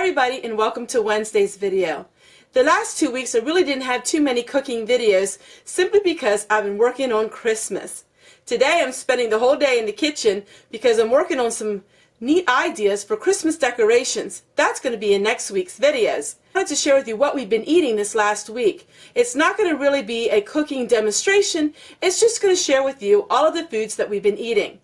everybody, and welcome to Wednesday's video. The last 2 weeks I really didn't have too many cooking videos simply because I've been working on Christmas. Today I'm spending the whole day in the kitchen because I'm working on some neat ideas for Christmas decorations. That's going to be in next week's videos. I wanted to share with you what we've been eating this last week. It's not going to really be a cooking demonstration, it's just going to share with you all of the foods that we've been eating.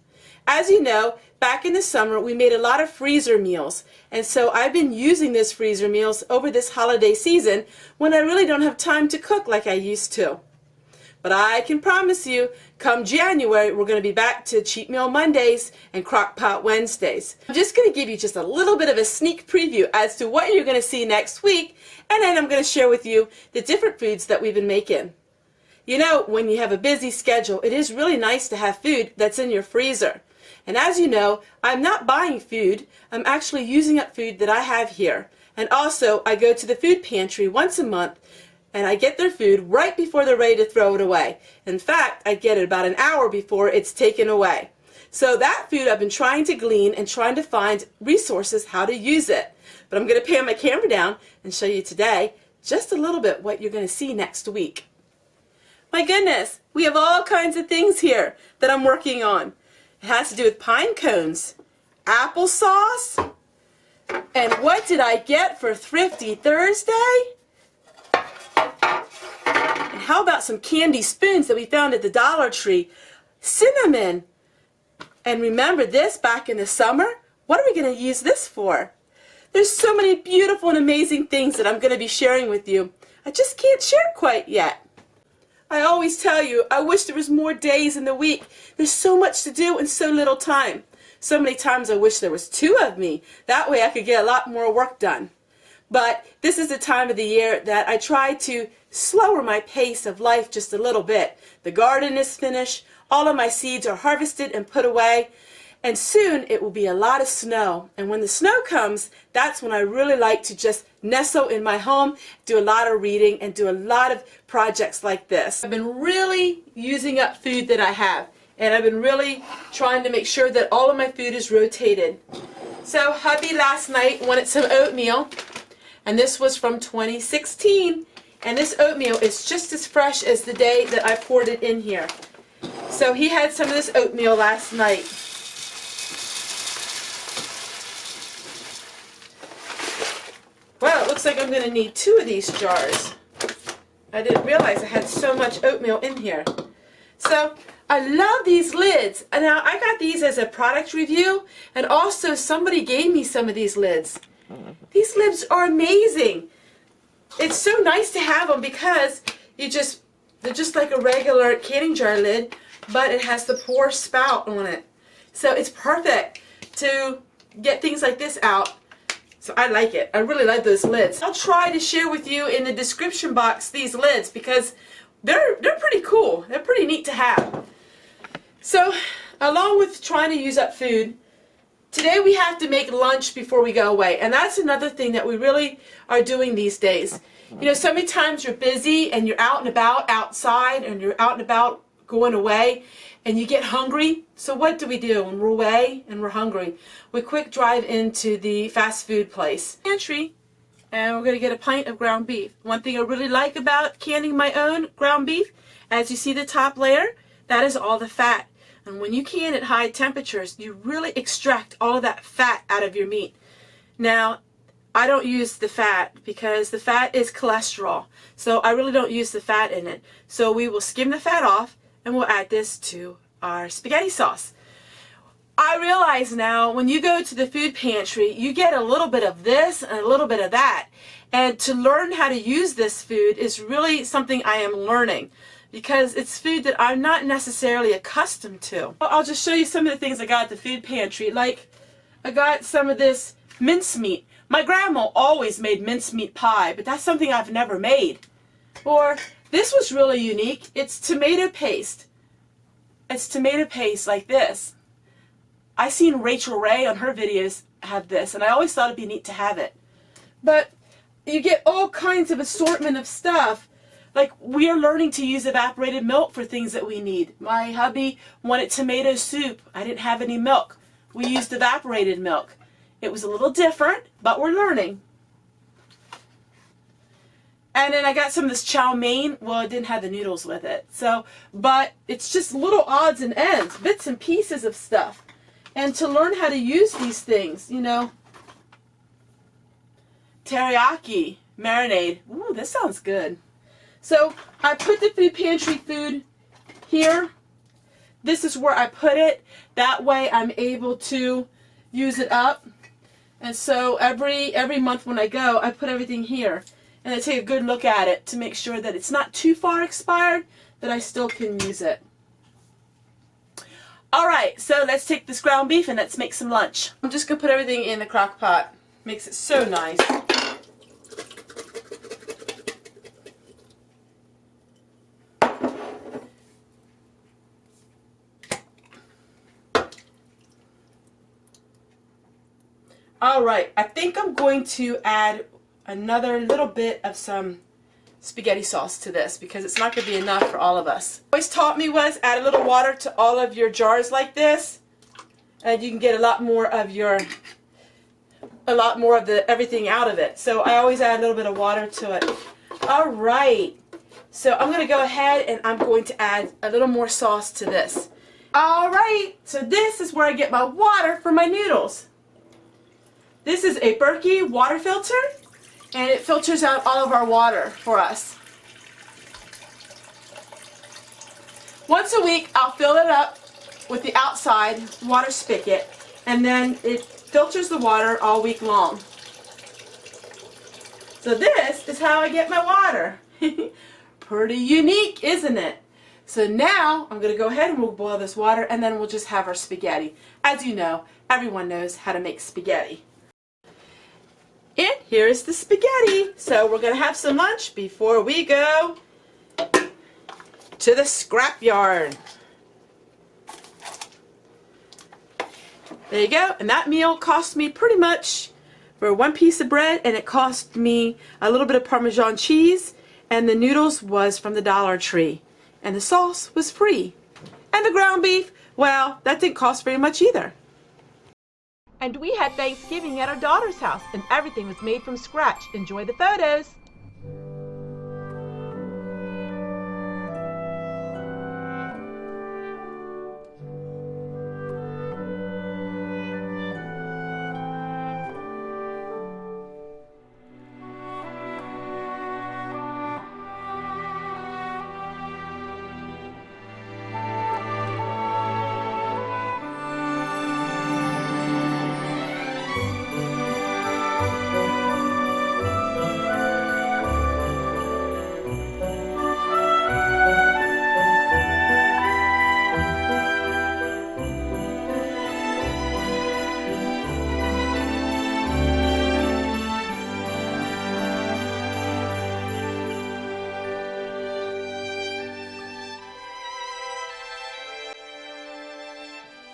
As you know, back in the summer we made a lot of freezer meals, and so I've been using those freezer meals over this holiday season when I really don't have time to cook like I used to. But I can promise you, come January, we're going to be back to Cheat Meal Mondays and Crock Pot Wednesdays. I'm just going to give you just a little bit of a sneak preview as to what you're going to see next week, and then I'm going to share with you the different foods that we've been making. You know, when you have a busy schedule, it is really nice to have food that's in your freezer. And as you know, I'm not buying food, I'm actually using up food that I have here. And also, I go to the food pantry once a month and I get their food right before they're ready to throw it away. In fact, I get it about an hour before it's taken away. So that food I've been trying to glean and trying to find resources how to use it. But I'm going to pan my camera down and show you today just a little bit what you're going to see next week. My goodness, we have all kinds of things here that I'm working on. It has to do with pine cones, applesauce, and what did I get for Thrifty Thursday? And how about some candy spoons that we found at the Dollar Tree? Cinnamon. And remember this back in the summer? What are we going to use this for? There's so many beautiful and amazing things that I'm going to be sharing with you. I just can't share quite yet. I always tell you, I wish there was more days in the week. There's so much to do in so little time. So many times I wish there was 2 of me. That way I could get a lot more work done. But this is the time of the year that I try to slower my pace of life just a little bit. The garden is finished. All of my seeds are harvested and put away. And soon it will be a lot of snow. And when the snow comes, that's when I really like to just nestle in my home, do a lot of reading, and do a lot of projects like this. I've been really using up food that I have. And I've been really trying to make sure that all of my food is rotated. So hubby last night wanted some oatmeal. And this was from 2016. And this oatmeal is just as fresh as the day that I poured it in here. So he had some of this oatmeal last night. Well, it looks like I'm going to need 2 of these jars. I didn't realize I had so much oatmeal in here. So, I love these lids. And now, I got these as a product review, and also somebody gave me some of these lids. These lids are amazing. It's so nice to have them because they're just like a regular canning jar lid, but it has the pour spout on it. So, it's perfect to get things like this out. So I like it. I really like those lids. I'll try to share with you in the description box these lids because they're pretty cool. They're pretty neat to have. So along with trying to use up food, today we have to make lunch before we go away. And that's another thing that we really are doing these days. You know, so many times you're busy and you're out and about outside and you're out and about going away and you get hungry. So what do we do when we're away and we're hungry? We quick drive into the fast food place, Pantry, and we're going to get a pint of ground beef. One thing I really like about canning my own ground beef, as you see the top layer, that is all the fat. And when you can at high temperatures, you really extract all of that fat out of your meat. Now, I don't use the fat because the fat is cholesterol. So I really don't use the fat in it. So we will skim the fat off and we'll add this to our spaghetti sauce. I realize now when you go to the food pantry, you get a little bit of this and a little bit of that. And to learn how to use this food is really something I am learning because it's food that I'm not necessarily accustomed to. I'll just show you some of the things I got at the food pantry. Like I got some of this mincemeat. My grandma always made mincemeat pie, but that's something I've never made. Or this was really unique. It's tomato paste. It's tomato paste like this. I seen Rachel Ray on her videos have this, and I always thought it'd be neat to have it. But you get all kinds of assortment of stuff. Like we are learning to use evaporated milk for things that we need. My hubby wanted tomato soup. I didn't have any milk. We used evaporated milk. It was a little different, but we're learning. And then I got some of this chow mein. Well, it didn't have the noodles with it. So, but it's just little odds and ends, bits and pieces of stuff. And to learn how to use these things, you know. Teriyaki marinade. Ooh, this sounds good. So I put the food pantry food here. This is where I put it. That way I'm able to use it up. And so every month when I go, I put everything here. And I take a good look at it to make sure that it's not too far expired, that I still can use it. Alright, so let's take this ground beef and let's make some lunch. I'm just going to put everything in the crock pot. Makes it so nice. Alright, I think I'm going to add another little bit of some spaghetti sauce to this because it's not going to be enough for all of us. What always taught me was add a little water to all of your jars like this, and you can get a lot more of the everything out of it. So I always add a little bit of water to it. Alright, so I'm going to go ahead and I'm going to add a little more sauce to this. Alright, so this is where I get my water for my noodles. This is a Burgundy water filter, and it filters out all of our water for us. Once a week, I'll fill it up with the outside water spigot, and then it filters the water all week long. So this is how I get my water. Pretty unique, isn't it? So now I'm going to go ahead and we'll boil this water, and then we'll just have our spaghetti. As you know, everyone knows how to make spaghetti. And here is the spaghetti. So we're going to have some lunch before we go to the scrapyard. There you go. And that meal cost me pretty much for one piece of bread, and it cost me a little bit of Parmesan cheese, and the noodles was from the Dollar Tree, and the sauce was free. And the ground beef, well, that didn't cost very much either. And we had Thanksgiving at our daughter's house, and everything was made from scratch. Enjoy the photos.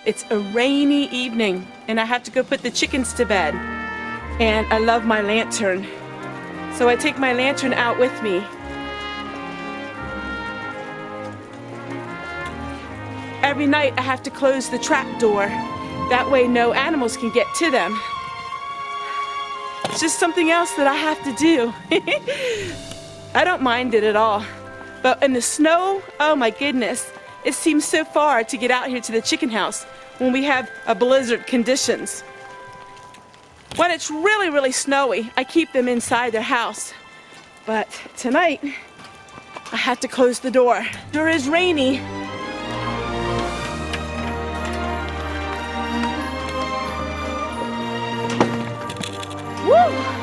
It's a rainy evening, and I have to go put the chickens to bed. And I love my lantern, so I take my lantern out with me. Every night I have to close the trap door. That way no animals can get to them. It's just something else that I have to do. I don't mind it at all. But in the snow, oh my goodness, it seems so far to get out here to the chicken house when we have a blizzard conditions. When it's really, really snowy, I keep them inside their house. But tonight, I have to close the door. Sure is rainy. Woo!